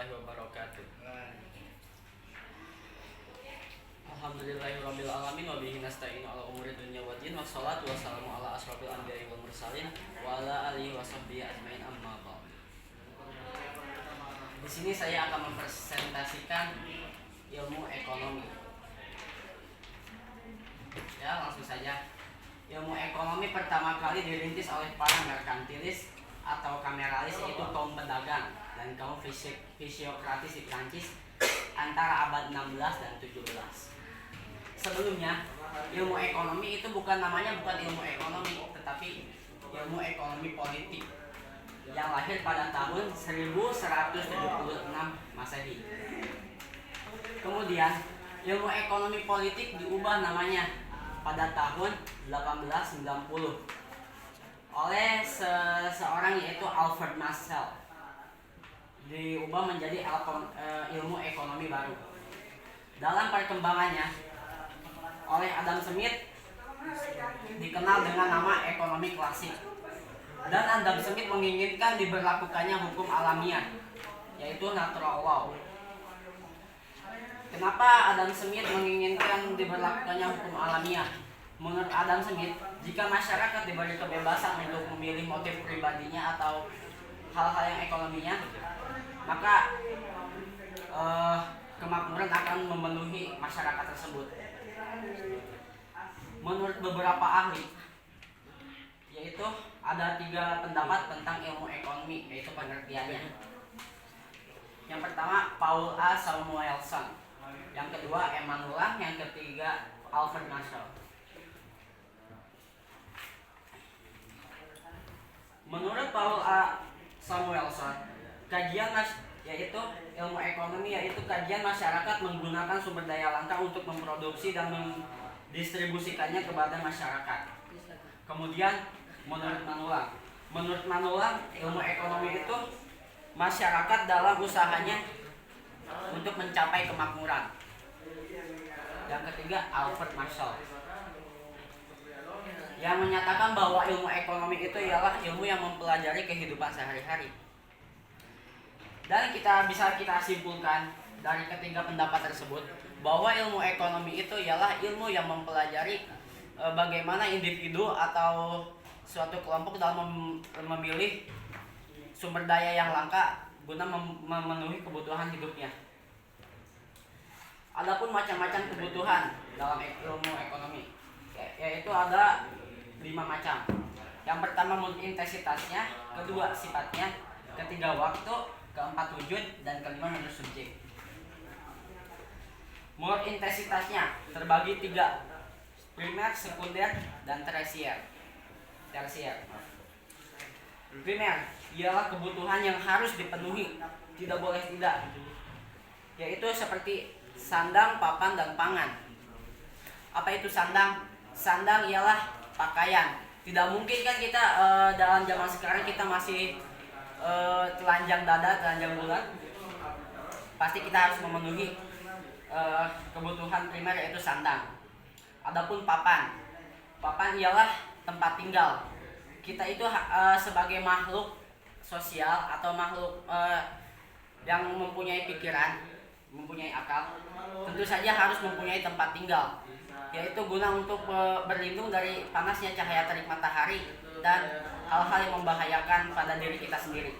warahmatullahi wabarakatuh. Alhamdulillahirabbil alamin wa bihi nasta'inu ala umuri dunya waddin wassalatu wassalamu ala asrofil anbiya'i wal mursalin wa ala alihi washabbihi ajmain amma ba'd. Di sini saya akan mempresentasikan ilmu ekonomi. Ya, langsung saja. Ilmu ekonomi pertama kali dirintis oleh para merkantilis atau kameralis, yaitu kaum pedagang dan kaum fisiokratis di Prancis antara abad 16 dan 17. Sebelumnya, ilmu ekonomi itu namanya bukan ilmu ekonomi, tetapi ilmu ekonomi politik yang lahir pada tahun 1176 Masehi. Kemudian, ilmu ekonomi politik diubah namanya pada tahun 1890 oleh seseorang, yaitu Alfred Marshall. Diubah menjadi ilmu ekonomi baru. Dalam perkembangannya, oleh Adam Smith dikenal dengan nama ekonomi klasik. Dan Adam Smith menginginkan diberlakukannya hukum alamiah, yaitu natural law. Kenapa Adam Smith menginginkan diberlakukannya hukum alamiah? Menurut Adam Smith, jika masyarakat diberi kebebasan untuk memilih motif pribadinya atau hal-hal yang ekonominya, maka kemakmuran akan memenuhi masyarakat tersebut. Menurut beberapa ahli, yaitu ada 3 pendapat tentang ilmu ekonomi, yaitu pengertiannya. Yang pertama, Paul A. Samuelson. Yang kedua, Emmanuel. Yang ketiga, Alfred Marshall. Menurut Paul A. Samuelson, yaitu ilmu ekonomi yaitu kajian masyarakat menggunakan sumber daya langka untuk memproduksi dan mendistribusikannya kepada masyarakat. Kemudian menurut Manulang, ilmu ekonomi itu masyarakat dalam usahanya untuk mencapai kemakmuran. Yang ketiga, Alfred Marshall, yang menyatakan bahwa ilmu ekonomi itu ialah ilmu yang mempelajari kehidupan sehari-hari. Dan bisa kita simpulkan dari ketiga pendapat tersebut bahwa ilmu ekonomi itu ialah ilmu yang mempelajari bagaimana individu atau suatu kelompok dalam memilih sumber daya yang langka guna memenuhi kebutuhan hidupnya. Adapun macam-macam kebutuhan dalam ilmu ekonomi, yaitu ada 5 macam. Yang pertama, menurut intensitasnya, kedua sifatnya, ketiga waktu, keempat wujud, dan kelima menurut subjek. Menurut intensitasnya terbagi 3: primer, sekunder, dan tersier. Primer ialah kebutuhan yang harus dipenuhi, tidak boleh tidak, yaitu seperti sandang, papan, dan pangan. Apa itu sandang? Sandang ialah pakaian. Tidak mungkin kan kita dalam zaman sekarang kita masih telanjang dada, telanjang bulat. Pasti kita harus memenuhi kebutuhan primer, yaitu sandang. Adapun papan ialah tempat tinggal. Kita itu sebagai makhluk sosial atau makhluk yang mempunyai pikiran, mempunyai akal, tentu saja harus mempunyai tempat tinggal, yaitu guna untuk berlindung dari panasnya cahaya terik matahari dan hal-hal yang membahayakan pada diri kita sendiri.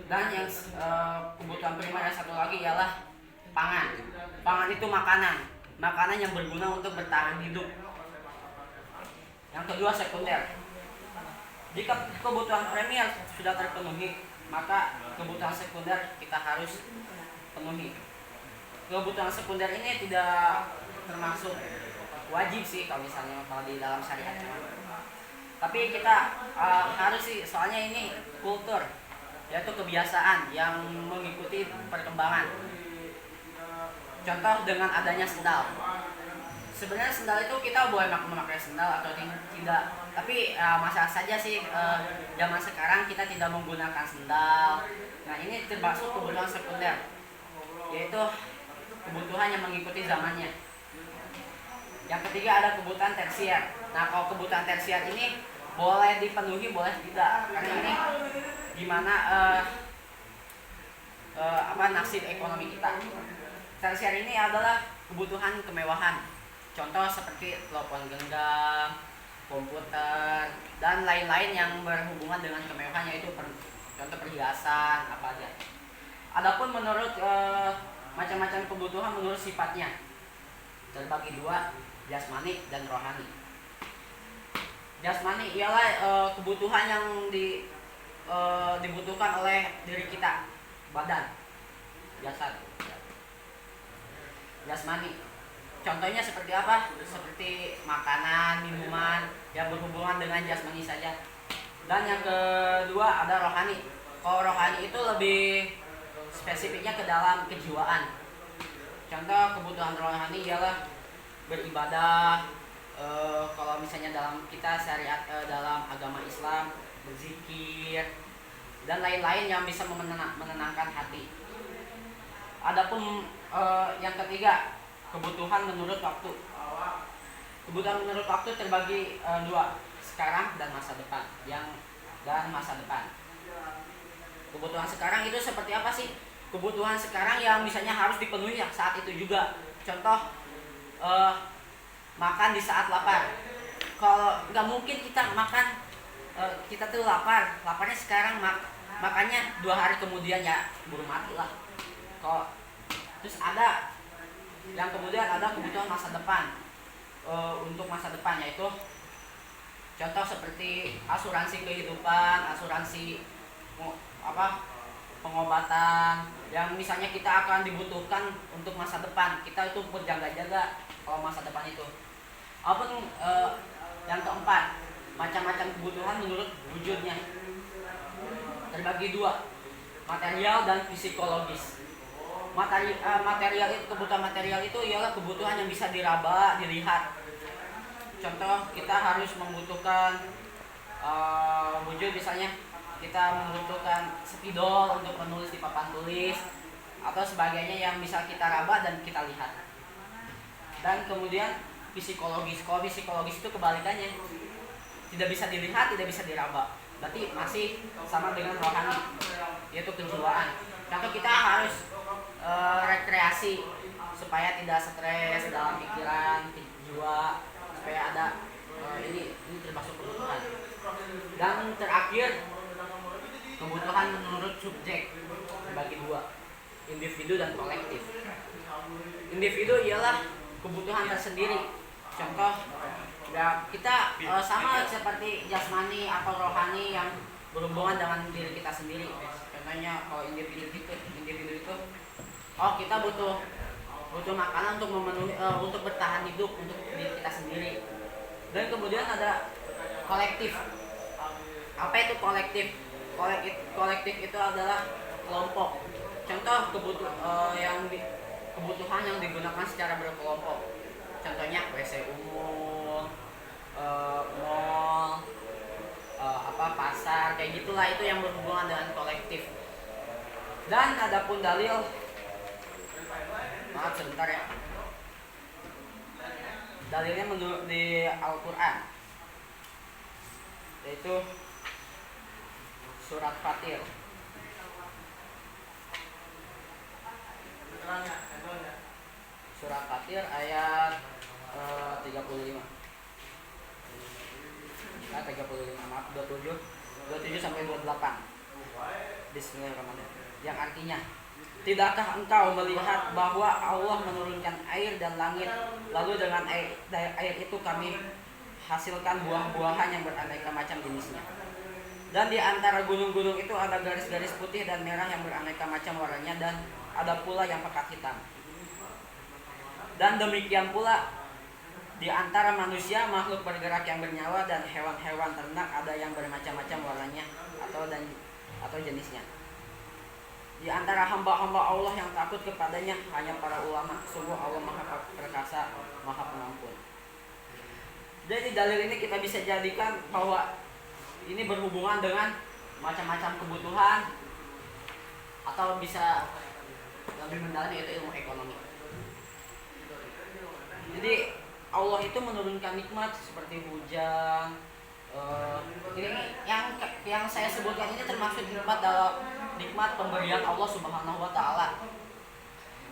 Dan yang kebutuhan primer yang satu lagi ialah pangan. Pangan itu makanan yang berguna untuk bertahan hidup. Yang kedua, sekunder. Jika kebutuhan primer sudah terpenuhi, maka kebutuhan sekunder kita harus penuhi. Kebutuhan sekunder ini tidak termasuk wajib sih kalau di dalam syariat. Tapi kita harus sih, soalnya ini kultur, yaitu kebiasaan yang mengikuti perkembangan. Contoh dengan adanya sendal. Sebenarnya sendal itu kita boleh memakai sendal atau tidak, tapi masalah saja sih zaman sekarang kita tidak menggunakan sendal. Nah, ini termasuk kebutuhan sekunder, yaitu kebutuhan yang mengikuti zamannya. Yang ketiga ada kebutuhan tersier. Nah, kalau kebutuhan tersier ini boleh dipenuhi, boleh tidak. Karena ini gimana nasib ekonomi kita. Tersier ini adalah kebutuhan kemewahan. Contoh seperti telepon genggam, komputer, dan lain-lain yang berhubungan dengan kemewahan, yaitu contoh perhiasan apa aja. Adapun menurut macam-macam kebutuhan menurut sifatnya terbagi dua, jasmani dan rohani. Jasmani ialah kebutuhan yang dibutuhkan oleh diri kita, badan, jasad. Jasmani, contohnya seperti apa? Seperti makanan, minuman yang berhubungan dengan jasmani saja. Dan yang kedua ada rohani. Kalau rohani itu lebih spesifiknya ke dalam kejiwaan. Contoh kebutuhan rohani ialah beribadah, kalau misalnya dalam kita syariat, dalam agama Islam, berzikir dan lain-lain yang bisa menenangkan hati. Adapun yang ketiga, kebutuhan menurut waktu. Kebutuhan menurut waktu terbagi dua, sekarang dan masa depan. Dan masa depan. Kebutuhan sekarang itu seperti apa sih? Kebutuhan sekarang yang misalnya harus dipenuhi ya saat itu juga. Contoh makan di saat lapar. Kalau nggak mungkin kita makan, kita tuh laparnya sekarang, makannya 2 hari kemudian, ya buru mati lah. Terus ada yang kemudian ada kebutuhan masa depan. Untuk masa depan yaitu contoh seperti asuransi kehidupan, asuransi pengobatan yang misalnya kita akan dibutuhkan untuk masa depan. Kita itu berjaga-jaga kalau masa depan itu. Yang keempat, macam-macam kebutuhan menurut wujudnya terbagi dua, material dan psikologis. Material itu, kebutuhan material itu ialah kebutuhan yang bisa diraba, dilihat. Contoh kita harus membutuhkan wujud, misalnya kita membutuhkan spidol untuk menulis di papan tulis atau sebagainya yang bisa kita raba dan kita lihat. Dan kemudian psikologis. Kalau psikologis itu kebalikannya, tidak bisa dilihat, tidak bisa diraba, berarti masih sama dengan rohani, yaitu kejiwaan. Contoh kita harus rekreasi supaya tidak stres dalam pikiran, jiwa, supaya ada ini termasuk kebutuhan. Dan terakhir, kebutuhan menurut subjek terbagi dua, individu dan kolektif. Individu ialah kebutuhan tersendiri. Contoh ya kita sama seperti jasmani atau rohani yang berhubungan dengan diri kita sendiri. Contohnya kalau individu itu kita butuh makanan untuk memenuhi, untuk bertahan hidup, untuk diri kita sendiri. Dan kemudian ada kolektif. Apa itu kolektif? Kolektif itu adalah kelompok. Contoh kebutuhan yang digunakan secara berkelompok. Contohnya WC umum, mall, pasar, kayak gitulah, itu yang berhubungan dengan kolektif. Dan adapun dalil, maaf sebentar ya. Dalilnya menurut di Al-Qur'an, yaitu surat Fatir. Surat Fatir ayat 35. 35, maaf, 27 sampai 28. Bismillahirrahmanirrahim. Yang artinya, tidakkah engkau melihat bahwa Allah menurunkan air dan langit, lalu dengan air itu kami hasilkan buah-buahan yang beraneka macam jenisnya. Dan di antara gunung-gunung itu ada garis-garis putih dan merah yang beraneka macam warnanya, dan ada pula yang pekat hitam. Dan demikian pula di antara manusia, makhluk bergerak yang bernyawa, dan hewan-hewan ternak ada yang bermacam-macam warnanya atau jenisnya. Di antara hamba-hamba Allah yang takut kepadanya hanya para ulama. Sungguh Allah Maha Perkasa, Maha Pengampun. Jadi dalil ini kita bisa jadikan bahwa ini berhubungan dengan macam-macam kebutuhan, atau bisa lebih mendalam yaitu ilmu ekonomi. Jadi Allah itu menurunkan nikmat seperti hujan. Ini yang saya sebutkan ini termasuk nikmat nikmat pemberian Allah Subhanahu wa taala.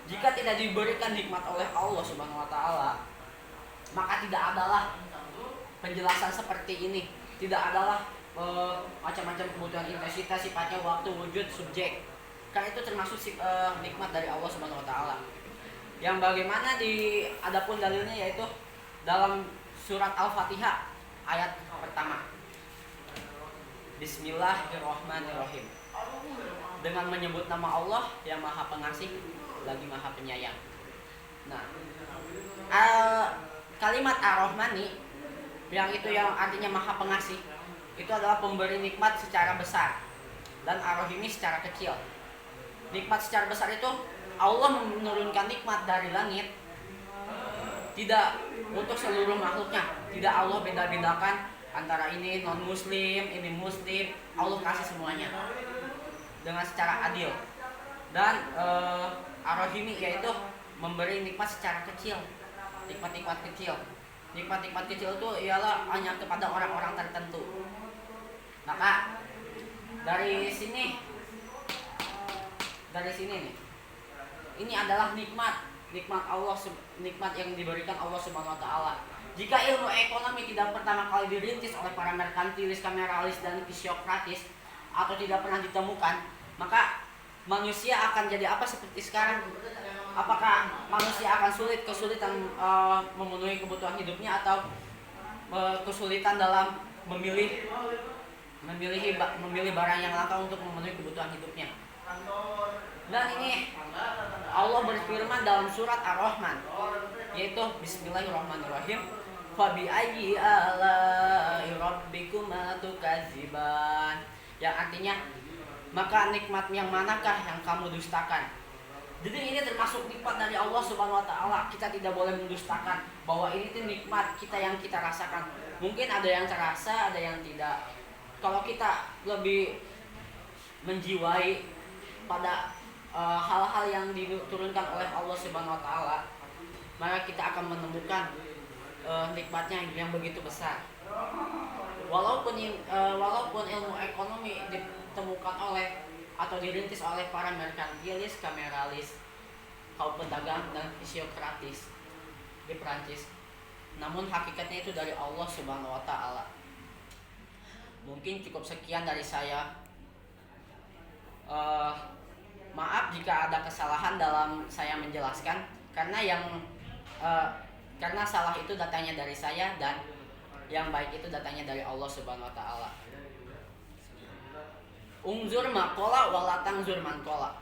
Jika tidak diberikan nikmat oleh Allah Subhanahu wa taala, maka tidak adalah penjelasan seperti ini. Tidak adalah macam-macam kebutuhan intensitas sifatnya waktu, wujud, subjek. Karena itu termasuk nikmat dari Allah Subhanahu wa taala. Yang bagaimana adapun dalilnya yaitu dalam surat Al-Fatihah ayat pertama. Bismillahirrahmanirrahim. Dengan menyebut nama Allah yang Maha Pengasih lagi Maha Penyayang. Nah, kalimat Ar-Rahmani yang artinya Maha Pengasih itu adalah pemberi nikmat secara besar dan Ar-Rahimi secara kecil. Nikmat secara besar itu Allah menurunkan nikmat dari langit tidak untuk seluruh makhluknya. Tidak Allah beda-bedakan antara ini non muslim, ini muslim. Allah kasih semuanya dengan secara adil. Dan Ar-Rahimi yaitu memberi nikmat secara kecil. Nikmat-nikmat kecil. Nikmat-nikmat kecil itu ialah hanya kepada orang-orang tertentu. Maka dari sini nih, ini adalah nikmat Allah, nikmat yang diberikan Allah Subhanahu wa taala. Jika ilmu ekonomi tidak pertama kali dirintis oleh para merkantilis, kameralis dan fisiokratis atau tidak pernah ditemukan, maka manusia akan jadi apa seperti sekarang? Apakah manusia akan kesulitan memenuhi kebutuhan hidupnya atau kesulitan dalam memilih barang yang langka untuk memenuhi kebutuhan hidupnya? Dan ini Allah berfirman dalam surat Ar-Rahman, yaitu Bismillahirrahmanirrahim. Fa bi ayyi ala'i rabbikuma tukadziban. Yang artinya, maka nikmat yang manakah yang kamu dustakan? Jadi ini termasuk nikmat dari Allah Subhanahu wa taala. Kita tidak boleh mendustakan bahwa ini tuh nikmat yang kita rasakan. Mungkin ada yang terasa, ada yang tidak. Kalau kita lebih menjiwai pada hal-hal yang diturunkan oleh Allah Subhanahu wa taala, maka kita akan menemukan nikmatnya yang begitu besar. Walaupun ilmu ekonomi ditemukan oleh atau dirintis oleh para merkantilis, kameralis, kaum pedagang dan fisiokratis di Perancis, namun hakikatnya itu dari Allah Subhanahu wa taala. Mungkin cukup sekian dari saya. Maaf jika ada kesalahan dalam saya menjelaskan, karena karena salah itu datangnya dari saya dan yang baik itu datangnya dari Allah Subhanahu wa taala. Ungzur maqala walatang zur manqala.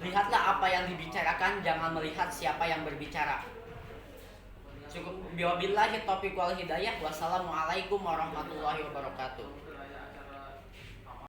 Lihatlah apa yang dibicarakan, jangan melihat siapa yang berbicara. Cukup. Biwabillahi taufiq wal hidayah. Wassalamualaikum warahmatullahi wabarakatuh.